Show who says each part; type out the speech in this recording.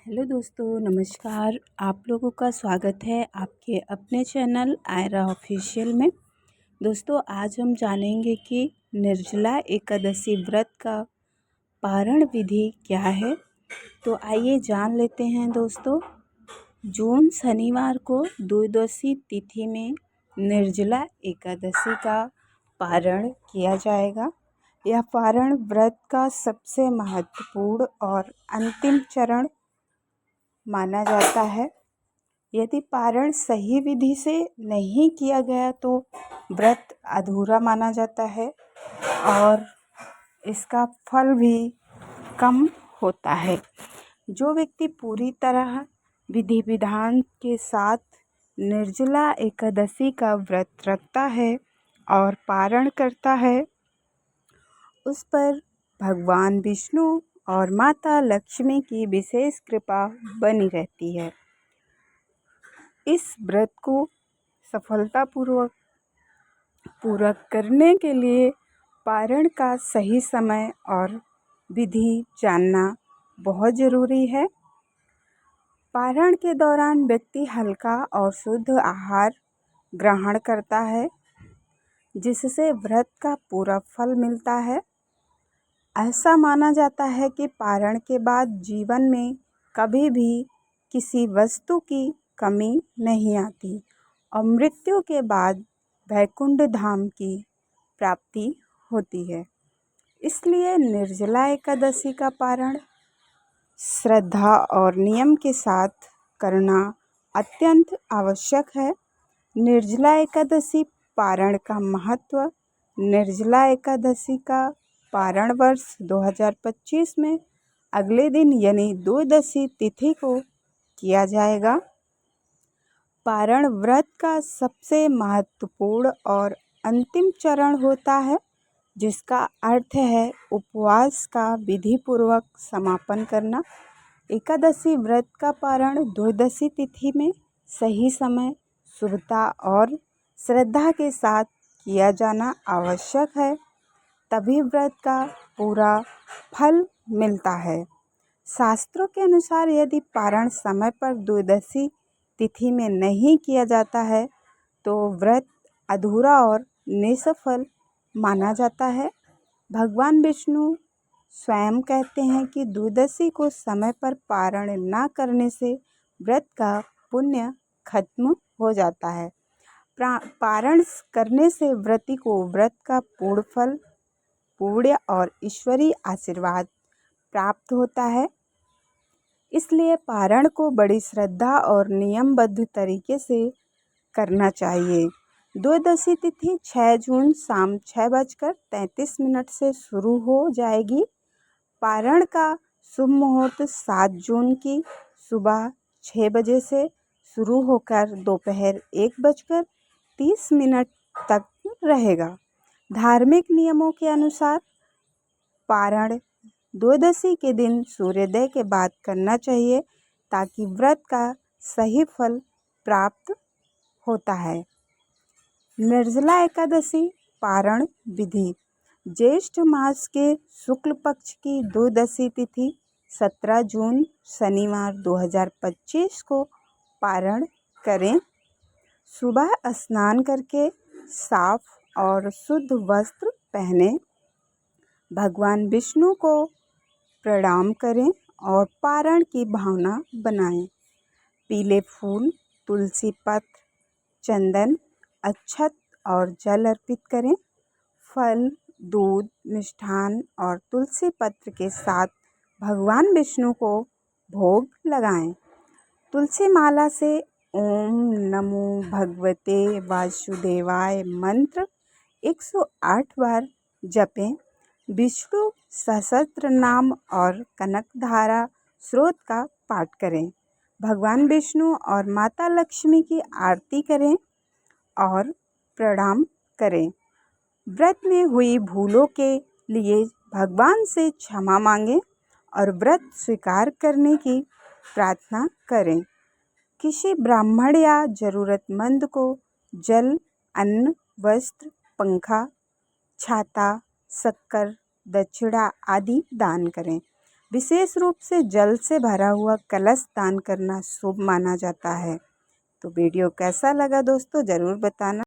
Speaker 1: Hello दोस्तों, नमस्कार। आप लोगों का स्वागत है आपके अपने चैनल आयरा ऑफिशियल में। दोस्तों, आज हम जानेंगे कि निर्जला एकादशी व्रत का पारण विधि क्या है। तो आइए जान लेते हैं दोस्तों। जून शनिवार को द्वादशी तिथि में निर्जला एकादशी का पारण किया जाएगा। यह पारण व्रत का सबसे महत्वपूर्ण और अंतिम चरण माना जाता है। यदि पारण सही विधि से नहीं किया गया तो व्रत अधूरा माना जाता है और इसका फल भी कम होता है। जो व्यक्ति पूरी तरह विधि विधान के साथ निर्जला एकादशी का व्रत रखता है और पारण करता है, उस पर भगवान विष्णु और माता लक्ष्मी की विशेष कृपा बनी रहती है। इस व्रत को सफलतापूर्वक पूरा करने के लिए पारण का सही समय और विधि जानना बहुत ज़रूरी है। पारण के दौरान व्यक्ति हल्का और शुद्ध आहार ग्रहण करता है, जिससे व्रत का पूरा फल मिलता है। ऐसा माना जाता है कि पारण के बाद जीवन में कभी भी किसी वस्तु की कमी नहीं आती और मृत्यु के बाद वैकुंठ धाम की प्राप्ति होती है। इसलिए निर्जला एकादशी का पारण श्रद्धा और नियम के साथ करना अत्यंत आवश्यक है। निर्जला एकादशी पारण का महत्व। निर्जला एकादशी का पारण वर्ष 2025 में अगले दिन यानी द्वादशी तिथि को किया जाएगा। पारण व्रत का सबसे महत्वपूर्ण और अंतिम चरण होता है, जिसका अर्थ है उपवास का विधिपूर्वक समापन करना। एकादशी व्रत का पारण द्वादशी तिथि में सही समय, शुभता और श्रद्धा के साथ किया जाना आवश्यक है, तभी व्रत का पूरा फल मिलता है। शास्त्रों के अनुसार यदि पारण समय पर द्वादशी तिथि में नहीं किया जाता है तो व्रत अधूरा और निष्फल माना जाता है। भगवान विष्णु स्वयं कहते हैं कि द्वादशी को समय पर पारण न करने से व्रत का पुण्य खत्म हो जाता है। पारण करने से व्रती को व्रत का पूर्ण फल, पुण्य और ईश्वरीय आशीर्वाद प्राप्त होता है। इसलिए पारण को बड़ी श्रद्धा और नियमबद्ध तरीके से करना चाहिए। द्वादशी तिथि 6 जून शाम 6:33 से शुरू हो जाएगी। पारण का शुभ मुहूर्त 7 जून की सुबह 6 बजे से शुरू होकर दोपहर 1:30 तक रहेगा। धार्मिक नियमों के अनुसार पारण द्वादशी के दिन सूर्योदय के बाद करना चाहिए, ताकि व्रत का सही फल प्राप्त होता है। निर्जला एकादशी पारण विधि। ज्येष्ठ मास के शुक्ल पक्ष की द्वादशी तिथि 17 जून शनिवार 2025 को पारण करें। सुबह स्नान करके साफ और शुद्ध वस्त्र पहने, भगवान विष्णु को प्रणाम करें और पारण की भावना बनाएं। पीले फूल, तुलसी पत्र, चंदन, अक्षत और जल अर्पित करें। फल, दूध, मिष्ठान और तुलसी पत्र के साथ भगवान विष्णु को भोग लगाएं। तुलसी माला से ओम नमो भगवते वासुदेवाय मंत्र 108 बार जपें। विष्णु सहस्त्र नाम और कनकधारा स्रोत का पाठ करें। भगवान विष्णु और माता लक्ष्मी की आरती करें और प्रणाम करें। व्रत में हुई भूलों के लिए भगवान से क्षमा मांगें और व्रत स्वीकार करने की प्रार्थना करें। किसी ब्राह्मण या ज़रूरतमंद को जल, अन्न, वस्त्र, पंखा, छाता, शक्कर, दक्षिणा आदि दान करें। विशेष रूप से जल से भरा हुआ कलश दान करना शुभ माना जाता है। तो वीडियो कैसा लगा दोस्तों ज़रूर बताना।